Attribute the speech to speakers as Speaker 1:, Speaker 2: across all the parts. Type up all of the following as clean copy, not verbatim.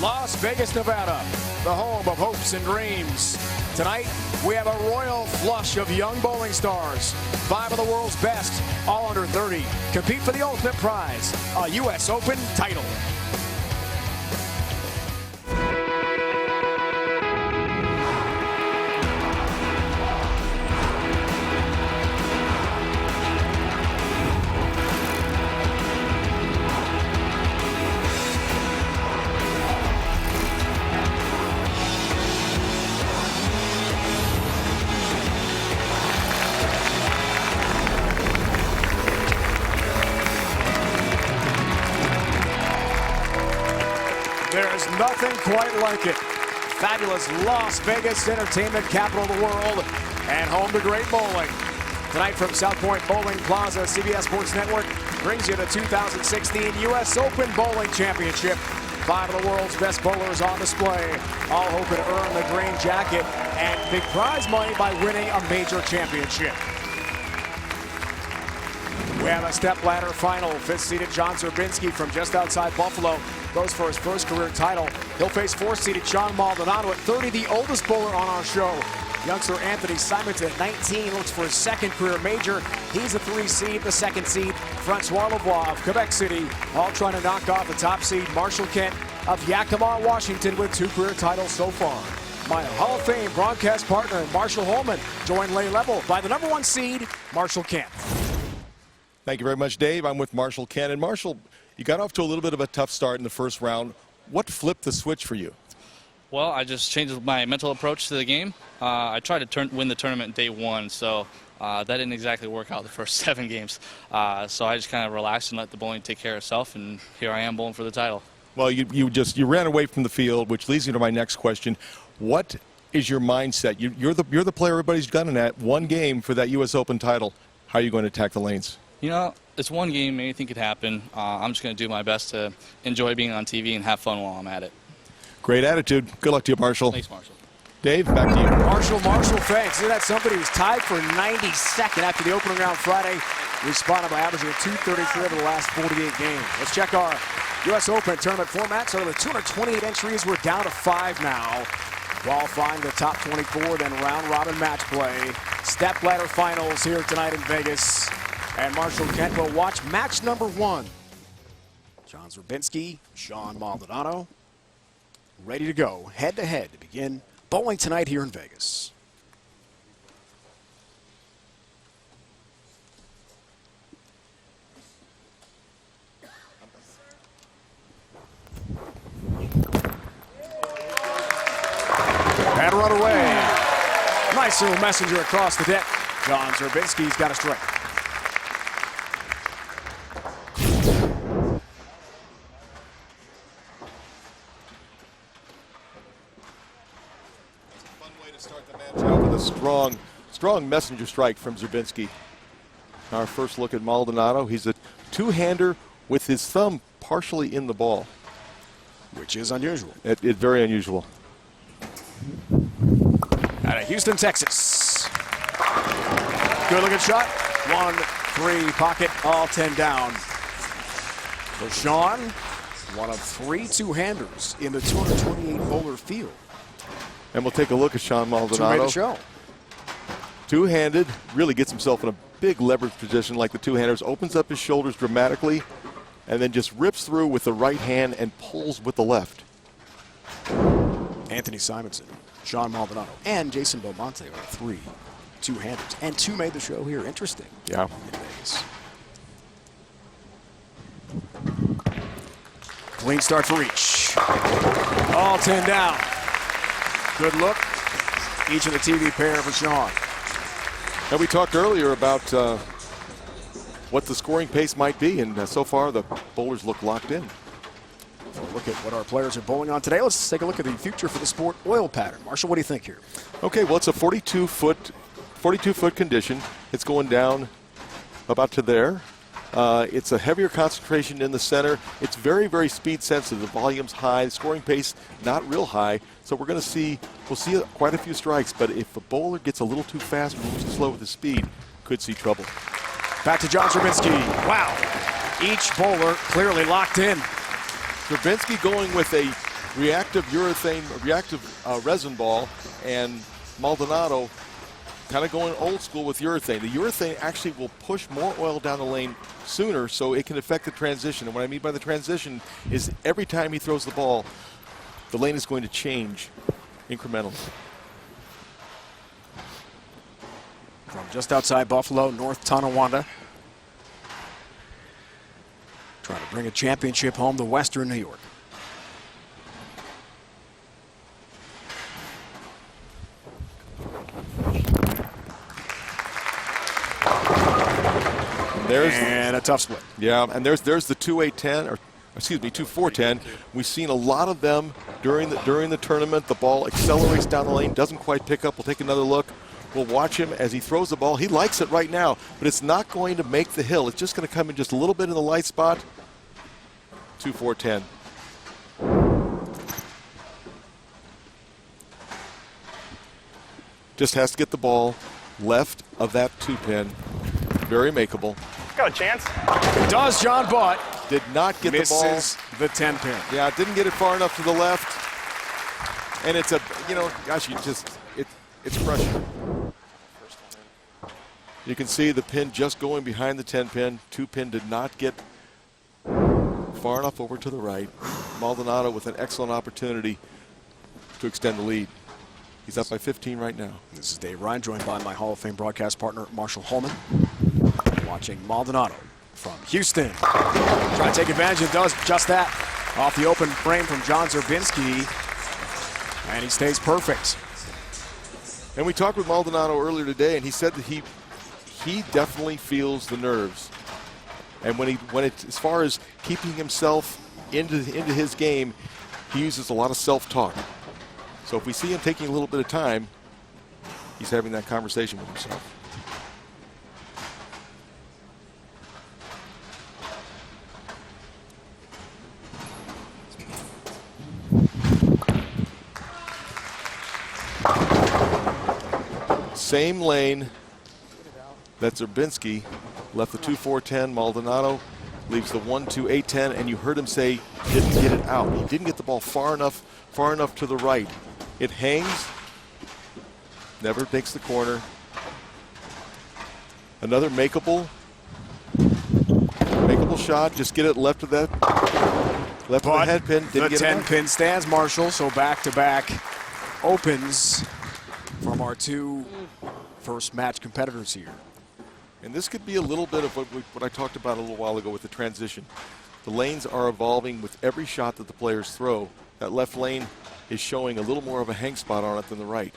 Speaker 1: Las Vegas, Nevada, the home of hopes and dreams. Tonight, we have a royal flush of young bowling stars. 5 of the world's best, all under 30, compete for the ultimate prize, a US Open title. There's nothing quite like it. Fabulous Las Vegas, entertainment capital of the world, and home to great bowling. Tonight from South Point Bowling Plaza, CBS Sports Network brings you the 2016 US Open Bowling Championship. 5 of the world's best bowlers on display, all hoping to earn the green jacket and big prize money by winning a major championship. We have a step-ladder final. 5th-seeded John Zerbinski from just outside Buffalo goes for his first career title. He'll face 4th-seeded Sean Maldonado at 30, the oldest bowler on our show. Youngster Anthony Simonton at 19 looks for his second career major. He's a 3 seed, the 2nd seed, Francois Lavoie of Quebec City, all trying to knock off the top seed, Marshall Kent of Yakima, Washington, with 2 career titles so far. My Hall of Fame broadcast partner, Marshall Holman, joined lay level by the number 1 seed, Marshall Kent.
Speaker 2: Thank you very much, Dave. I'm with Marshall Kent. And Marshall, you got off to a little bit of a tough start in the first round. What flipped the switch for you?
Speaker 3: Well, I just changed my mental approach to the game. I tried to win the tournament day 1, so that didn't exactly work out the first 7 games. So I just kind of relaxed and let the bowling take care of itself, and here I am bowling for the title.
Speaker 2: Well, you ran away from the field, which leads me to my next question. What is your mindset? You're the player everybody's gunning at. 1 game for that U.S. Open title. How are you going to attack the lanes?
Speaker 3: You know, it's 1 game. Anything could happen. I'm just going to do my best to enjoy being on TV and have fun while I'm at it. Great attitude. Good luck to you, Marshall. Thanks, Marshall. Dave, back to you.
Speaker 1: Marshall, thanks. Isn't that somebody who's tied for 92nd after the opening round Friday? Responded by averaging a 233 over the last 48 games. Let's check our U.S. Open tournament format. So the 228 entries, we're down to 5 now. Qualifying the top 24, then round-robin match play. Step-ladder finals here tonight in Vegas. And Marshall Kent will watch match number 1. John Zerbinski, Sean Maldonado, ready to go head-to-head to begin bowling tonight here in Vegas. And run away. Nice little messenger across the deck. John Zerbinski's got a strike.
Speaker 2: Start the match out with a strong messenger strike from Zerbinski. Our first look at Maldonado. He's a 2-hander with his thumb partially in the ball,
Speaker 1: which is unusual.
Speaker 2: It's very unusual.
Speaker 1: Out of Houston, Texas. Good looking shot. 1-3 pocket, all 10 down. For Sean, one of 3 2-handers in the 228 bowler field.
Speaker 2: And we'll take a look at Sean Maldonado.
Speaker 1: 2 made the show.
Speaker 2: 2-handed, really gets himself in a big leverage position like the 2-handers, opens up his shoulders dramatically, and then just rips through with the right hand and pulls with the left.
Speaker 1: Anthony Simonton, Sean Maldonado, and Jason Beaumonte are 3 2-handers. And 2 made the show here. Interesting.
Speaker 2: Yeah.
Speaker 1: In Vegas. Clean start for each. All 10 down. Good look. Each of the TV pair for Sean.
Speaker 2: And we talked earlier about what the scoring pace might be, and so far the bowlers look locked in.
Speaker 1: So look at what our players are bowling on today. Let's take a look at the future for the sport oil pattern. Marshall, what do you think here?
Speaker 2: Okay, well, it's a 42-foot condition. It's going down about to there. It's a heavier concentration in the center. It's very, very speed sensitive. The volume's high, the scoring pace not real high. So we'll see quite a few strikes, but if a bowler gets a little too fast or a little too slow with his speed, could see trouble.
Speaker 1: Back to John Zerbinski. Wow. Each bowler clearly locked in.
Speaker 2: Zerbinski going with a reactive resin ball, and Maldonado kind of going old school with urethane. The urethane actually will push more oil down the lane sooner, so it can affect the transition. And what I mean by the transition is every time he throws the ball, the lane is going to change incrementally.
Speaker 1: From just outside Buffalo, North Tonawanda. Trying to bring a championship home to Western New York. And a tough split.
Speaker 2: Yeah, and there's the 2-8-10, or excuse me, 2-4-10. We've seen a lot of them during the tournament. The ball accelerates down the lane, doesn't quite pick up. We'll take another look. We'll watch him as he throws the ball. He likes it right now, but it's not going to make the hill. It's just going to come in just a little bit in the light spot. 2-4-10. Just has to get the ball left of that 2-pin. Very makeable.
Speaker 4: Go, Chance.
Speaker 1: It does, John, but
Speaker 2: did not get the ball.
Speaker 1: Misses the 10-pin.
Speaker 2: Yeah, didn't get it far enough to the left. And it's a, gosh, it's crushing. You can see the pin just going behind the 10-pin. 2-pin did not get far enough over to the right. Maldonado with an excellent opportunity to extend the lead. He's up by 15 right now.
Speaker 1: This is Dave Ryan, joined by my Hall of Fame broadcast partner, Marshall Holman. Watching Maldonado from Houston. Trying to take advantage, and does just that. Off the open frame from John Zerbinski. And he stays perfect.
Speaker 2: And we talked with Maldonado earlier today, and he said that he definitely feels the nerves. And as far as keeping himself into his game, he uses a lot of self-talk. So if we see him taking a little bit of time, he's having that conversation with himself. Same lane that Zerbinski left the 2-4-10. Maldonado leaves the 1-2-8-10, and you heard him say didn't get it out. He didn't get the ball far enough to the right. It hangs, never makes the corner. Another makeable shot. Just get it left of that, left of the head pin. Didn't
Speaker 1: the
Speaker 2: get
Speaker 1: 10-pin stands, Marshall. So back-to-back opens from our two first match competitors here.
Speaker 2: And this could be a little bit of what I talked about a little while ago with the transition. The lanes are evolving with every shot that the players throw. That left lane is showing a little more of a hang spot on it than the right.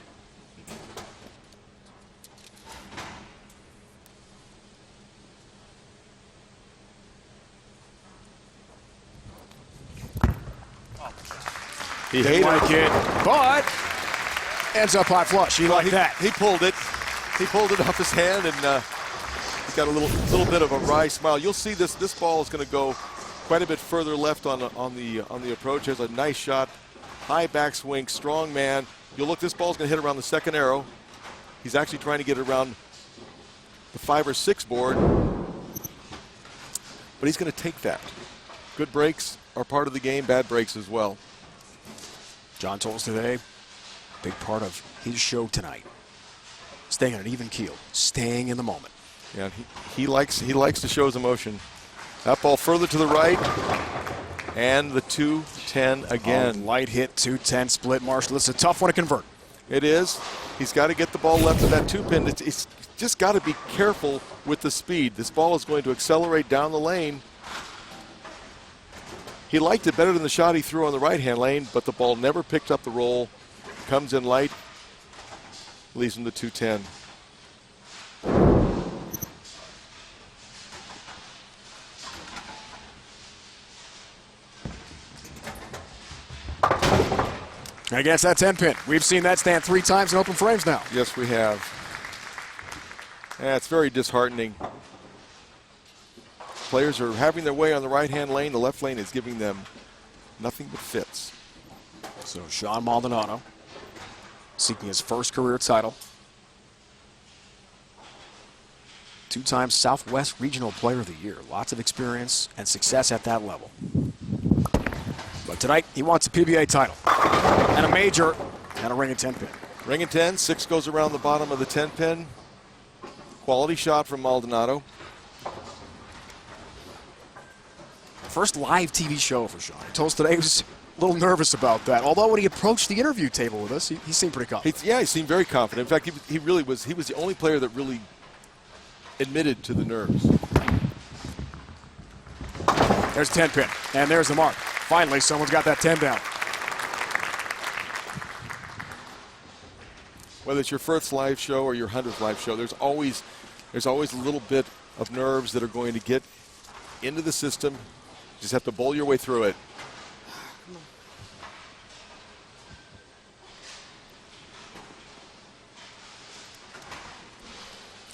Speaker 2: He
Speaker 1: Didn't
Speaker 2: hated
Speaker 1: like it, but ends up high flush. He liked that.
Speaker 2: He pulled it. He pulled it off his hand, and he's got a little bit of a wry smile. You'll see this ball is going to go quite a bit further left on the approach. There's a nice shot, high backswing, strong man. You'll look. This ball's going to hit around the second arrow. He's actually trying to get it around the 5 or 6 board, but he's going to take that. Good breaks are part of the game. Bad breaks as well.
Speaker 1: John told us today, big part of his show tonight. Staying on an even keel, staying in the moment.
Speaker 2: Yeah, he likes to show his emotion. That ball further to the right, and the 2-10 again.
Speaker 1: Light hit, 2-10 split, Marshall. It's a tough one to convert.
Speaker 2: It is. He's got to get the ball left of that 2-pin. It's just got to be careful with the speed. This ball is going to accelerate down the lane. He liked it better than the shot he threw on the right-hand lane, but the ball never picked up the roll. Comes in light, leaves him to 2-10.
Speaker 1: I guess that 10-pin. We've seen that stand 3 times in open frames now.
Speaker 2: Yes, we have. Yeah, it's very disheartening. Players are having their way on the right-hand lane. The left lane is giving them nothing but fits.
Speaker 1: So Sean Maldonado seeking his first career title. 2-time Southwest Regional Player of the Year. Lots of experience and success at that level. But tonight, he wants a PBA title and a major and a ring and 10 pin.
Speaker 2: Ring and 10, 6 goes around the bottom of the 10 pin. Quality shot from Maldonado.
Speaker 1: First live TV show for Sean. He told us today he was a little nervous about that. Although when he approached the interview table with us, he seemed pretty confident.
Speaker 2: Yeah, he seemed very confident. In fact, he really was. He was the only player that really admitted to the nerves.
Speaker 1: There's 10 pin, and there's the mark. Finally, someone's got that 10 down.
Speaker 2: Whether it's your first live show or your 100th live show, there's always a little bit of nerves that are going to get into the system. You just have to bowl your way through it.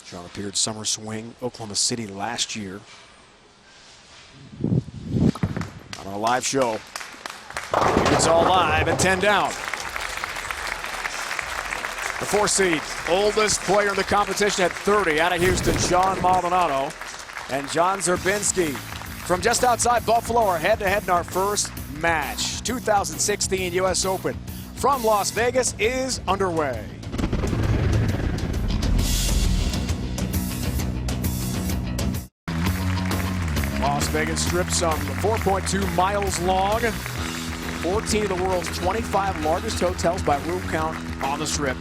Speaker 1: Sean appeared summer swing, Oklahoma City last year. On a live show. It's all live at 10 down. The 4 seed, oldest player in the competition at 30 out of Houston, Sean Maldonado. And John Zerbinski from just outside Buffalo are head-to-head in our first match. 2016 US Open from Las Vegas is underway. Las Vegas Strip, some 4.2 miles long. 14 of the world's 25 largest hotels by room count on the Strip.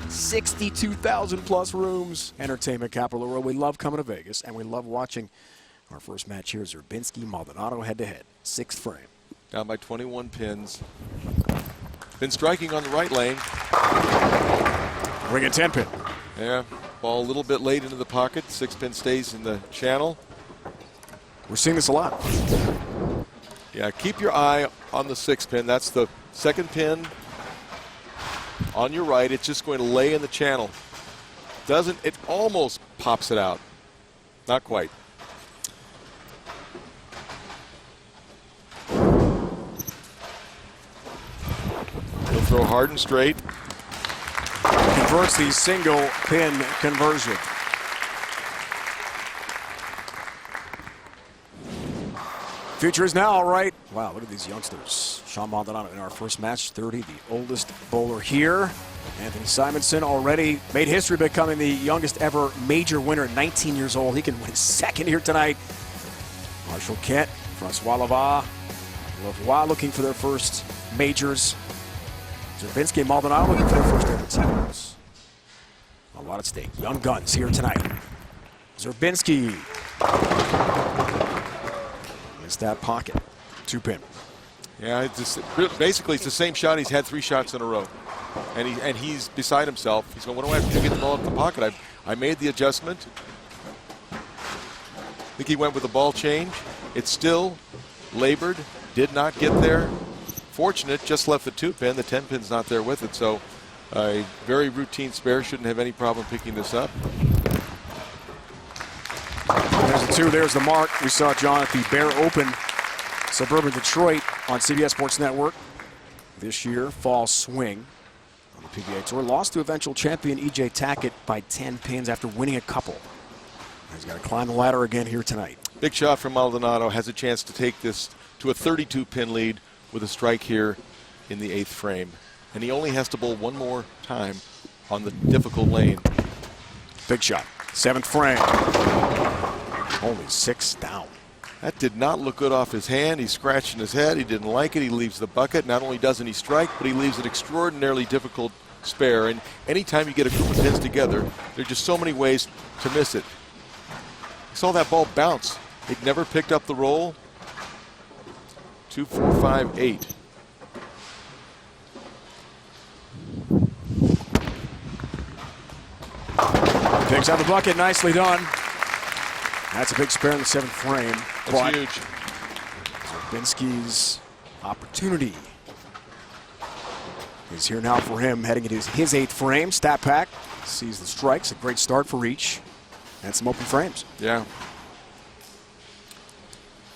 Speaker 1: 62,000 plus rooms. Entertainment capital of the world. We love coming to Vegas, and we love watching our first match here. Zerbinski, Maldonado head-to-head. 6th frame.
Speaker 2: Down by 21 pins. Been striking on the right lane.
Speaker 1: Ring and 10 pin.
Speaker 2: Yeah, ball a little bit late into the pocket. 6 pin stays in the channel.
Speaker 1: We're seeing this a lot.
Speaker 2: Yeah, keep your eye on the 6 pin. That's the 2nd pin on your right. It's just going to lay in the channel. It almost pops it out. Not quite. He'll throw hard and straight.
Speaker 1: Converts the single pin conversion. Future is now, all right. Wow, look at these youngsters. Sean Maldonado in our first match, 30, the oldest bowler here. Anthony Simonson already made history becoming the youngest ever major winner at 19 years old. He can win 2nd here tonight. Marshall Kent, Francois Lavoie looking for their first majors. Zerbinski and Maldonado looking for their first ever titles. A lot at stake. Young guns here tonight. Zerbinski. Missed that pocket. 2 pin.
Speaker 2: Yeah, basically it's the same shot. He's had 3 shots in a row. And he's beside himself. He's going, what do I have to do to get the ball up the pocket? I made the adjustment. I think he went with the ball change. It's still labored. Did not get there. Fortunate, just left the 2 pin. The 10 pin's not there with it. So a very routine spare. Shouldn't have any problem picking this up.
Speaker 1: There's the 2. There's the mark. We saw John at the Bear Open, suburban Detroit on CBS Sports Network. This year, fall swing on the PBA Tour. Lost to eventual champion E.J. Tackett by 10 pins after winning a couple. He's got to climb the ladder again here tonight.
Speaker 2: Big shot from Maldonado. Has a chance to take this to a 32-pin lead with a strike here in the 8th frame. And he only has to bowl 1 more time on the difficult lane.
Speaker 1: Big shot. 7th frame. Only 6 down.
Speaker 2: That did not look good off his hand. He's scratching his head. He didn't like it. He leaves the bucket. Not only doesn't he strike, but he leaves an extraordinarily difficult spare. And anytime you get a group of pins together, there are just so many ways to miss it. You saw that ball bounce. It never picked up the roll. 2, 4, 5, 8.
Speaker 1: Picks out the bucket. Nicely done. That's a big spare in the 7th frame.
Speaker 2: That's huge.
Speaker 1: Zerbinski's opportunity is here now for him, heading into his 8th frame. Stat pack sees the strikes. A great start for each. And some open frames.
Speaker 2: Yeah.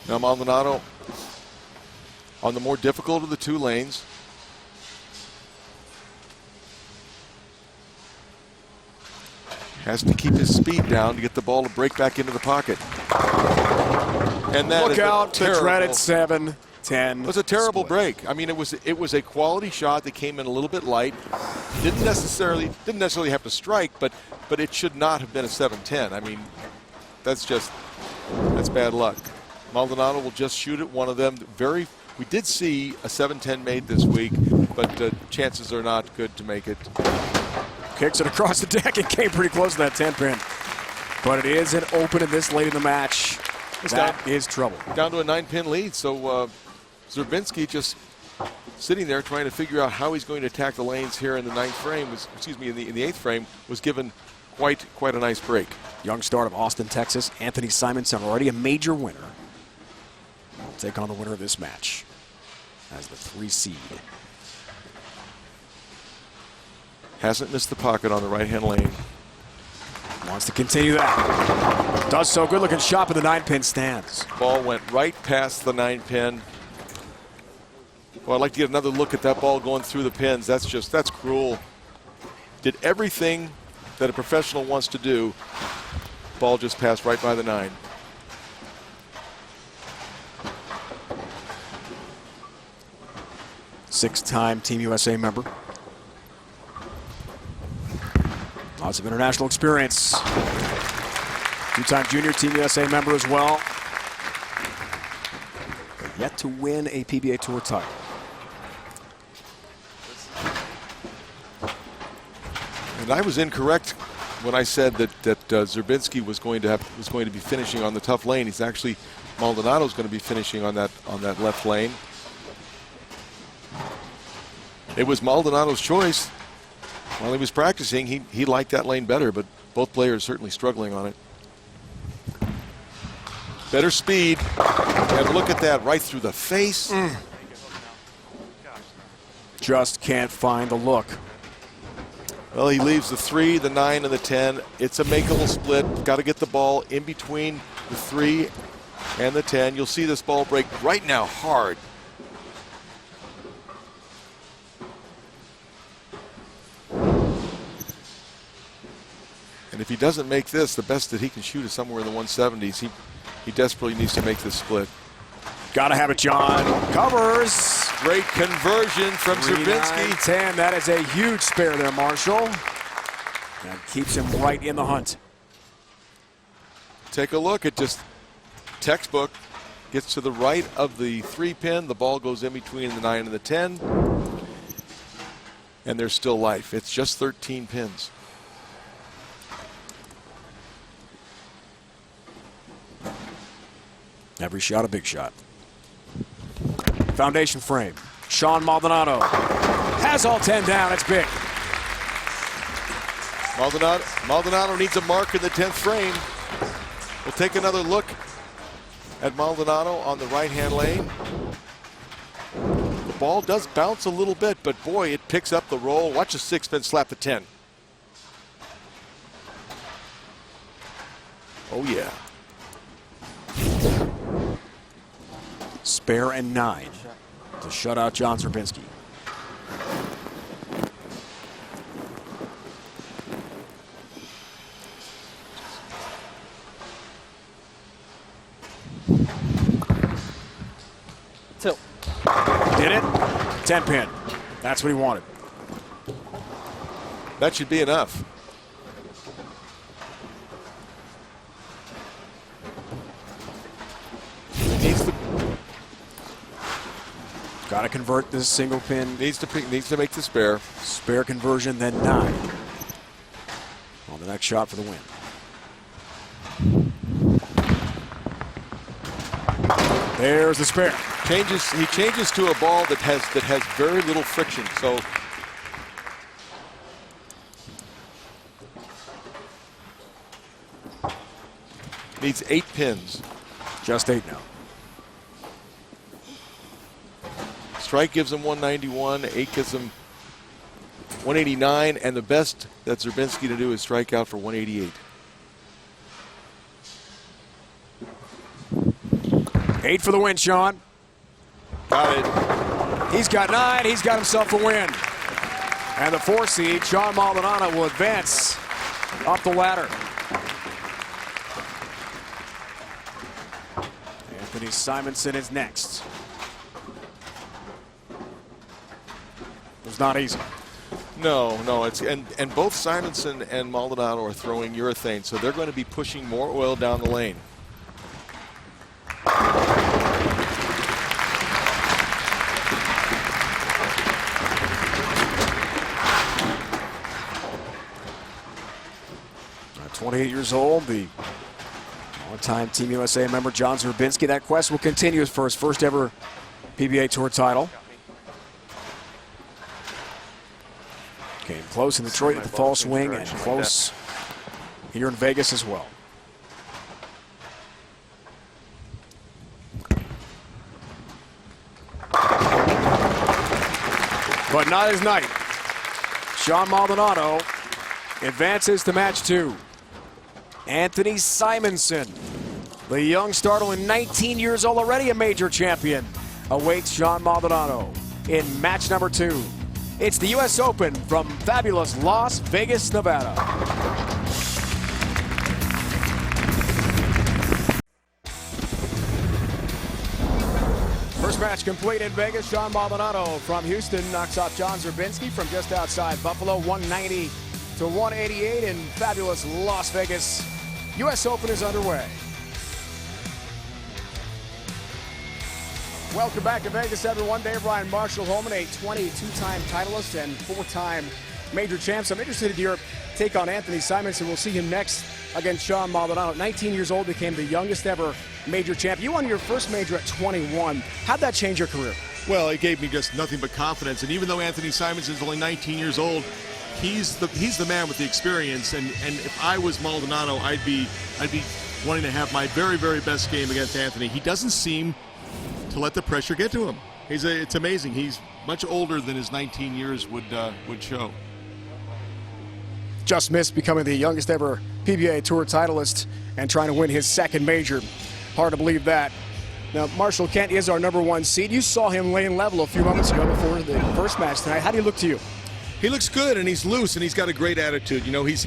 Speaker 2: Now Maldonado on the more difficult of the 2 lanes. Has to keep his speed down to get the ball to break back into the pocket. And that
Speaker 1: Look out, the dreaded 7. 10.
Speaker 2: It was a terrible
Speaker 1: split.
Speaker 2: break. I mean, it was a quality shot that came in a little bit light. Didn't necessarily have to strike, but it should not have been a 7-10. I mean, that's bad luck. Maldonado will just shoot at one of them. We did see a 7-10 made this week, but chances are not good to make it.
Speaker 1: Kicks it across the deck and came pretty close to that 10 pin. But it is an open and this late in the match. That is trouble.
Speaker 2: Down to a 9-pin lead, so Zerbinski just sitting there trying to figure out how he's going to attack the lanes here in the ninth frame. In the eighth frame, was given quite a nice break.
Speaker 1: Young start of Austin, Texas. Anthony Simonson, already a major winner. Will take on the winner of this match as the 3 seed.
Speaker 2: Hasn't missed the pocket on the right-hand lane.
Speaker 1: Wants to continue that. Does so. Good looking shot, but the 9-pin stands.
Speaker 2: Ball went right past the 9-pin. Well, I'd like to get another look at that ball going through the pins. That's cruel. Did everything that a professional wants to do. Ball just passed right by the 9.
Speaker 1: Six-time Team USA member. Lots of international experience. Two-time junior Team USA member as well. But yet to win a PBA Tour title.
Speaker 2: And I was incorrect when I said that Zerbinski was going to be finishing on the tough lane. He's actually, Maldonado's going to be finishing on that left lane. It was Maldonado's choice. While he was practicing, he liked that lane better, but both players certainly struggling on it. Better speed, and look at that, right through the face.
Speaker 1: Just can't find the look.
Speaker 2: Well, he leaves the 3, the 9, and the 10. It's a makeable split. Got to get the ball in between the 3 and the 10. You'll see this ball break right now hard. And if he doesn't make this, the best that he can shoot is somewhere in the 170s. He desperately needs to make this split.
Speaker 1: Gotta have it, John. Covers.
Speaker 2: Great conversion from Zerbinski.
Speaker 1: 10. That is a huge spare there, Marshall. And keeps him right in the hunt.
Speaker 2: Take a look at just textbook. Gets to the right of the 3-pin. The ball goes in between the 9 and the 10. And there's still life. It's just 13 pins.
Speaker 1: Every shot a big shot. Foundation frame. Sean Maldonado has all 10 down. It's big.
Speaker 2: Maldonado needs a mark in the 10th frame. We'll take another look at Maldonado on the right-hand lane. The ball does bounce a little bit, but boy, it picks up the roll. Watch the 6-pin slap the 10. Oh, yeah.
Speaker 1: Spare and 9 to shut out John Zerbinski.
Speaker 4: Tilt.
Speaker 1: Did it? 10 pin. That's what he wanted.
Speaker 2: That should be enough.
Speaker 1: Got to convert this single pin.
Speaker 2: Needs to make the spare.
Speaker 1: Spare conversion, then 9. On the next shot for the win. There's the spare.
Speaker 2: He changes to a ball that has very little friction. So needs 8 pins.
Speaker 1: Just 8 now.
Speaker 2: Strike gives him 191, 8 gives him 189, and the best that Zerbinski to do is strike out for 188.
Speaker 1: 8 for the win, Sean.
Speaker 2: Got it.
Speaker 1: He's got 9. He's got himself a win. And the 4 seed, Sean Maldonado, will advance up the ladder. Anthony Simonson is next. was not easy.
Speaker 2: No, it's and both Simonson and Maldonado are throwing urethane, so they're going to be pushing more oil down the lane.
Speaker 1: At 28 years old, the one-time Team USA member John Zerbinski. That quest will continue for his first ever PBA Tour title. Came close in Detroit at the fall swing and close here in Vegas as well. But not his night. Sean Maldonado advances to match 2. Anthony Simonson, the young startler, 19 years old, already a major champion, awaits Sean Maldonado in match number 2. It's the US Open from fabulous Las Vegas, Nevada. First match complete in Vegas. Sean Maldonado from Houston knocks off John Zerbinski from just outside Buffalo, 190 to 188 in fabulous Las Vegas. US Open is underway. Welcome back to Vegas, everyone. Dave Ryan Marshall-Holman, a 22-time titleist and 4-time major champ. So I'm interested in your take on Anthony Simonson. We'll see him next against Sean Maldonado. 19 years old, became the youngest ever major champ. You won your first major at 21. How'd that change your career?
Speaker 4: Well, it gave me just nothing but confidence. And even though Anthony Simonson is only 19 years old, he's the man with the experience. And if I was Maldonado, I'd be wanting to have my very, very best game against Anthony. He doesn't seem to let the pressure get to him. It's amazing. He's much older than his 19 years would show.
Speaker 1: Just missed becoming the youngest ever PBA Tour titleist and trying to win his second major. Hard to believe that. Now, Marshall Kent is our #1 seed. You saw him laying level a few moments ago before the first match tonight. How do you look to you?
Speaker 4: He looks good, and he's loose, and he's got a great attitude. You know, he's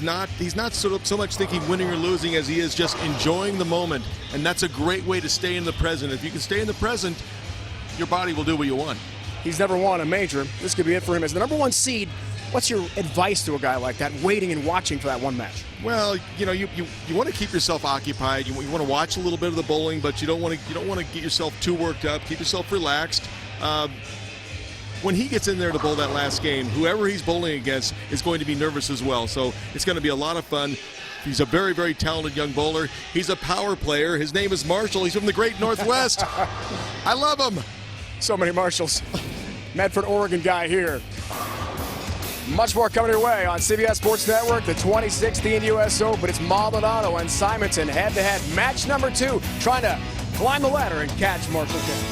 Speaker 4: not so much thinking winning or losing as he is just enjoying the moment, and that's a great way to stay in the present. If you can stay in the present, your body will do what you want.
Speaker 1: He's never won a major. This could be it for him as the #1 seed. What's your advice to a guy like that, waiting and watching for that one match?
Speaker 4: Well, you know, you want to keep yourself occupied. You want to watch a little bit of the bowling, but you don't want to get yourself too worked up. Keep yourself relaxed. When he gets in there to bowl that last game, whoever he's bowling against is going to be nervous as well. So it's going to be a lot of fun. He's a very, very talented young bowler. He's a power player. His name is Marshall. He's from the great Northwest. I love him.
Speaker 1: So many Marshalls. Medford, Oregon guy here. Much more coming your way on CBS Sports Network, the 2016 US Open. It's Maldonado and Simonson head-to-head. Match number 2, trying to climb the ladder and catch Marshall Kent.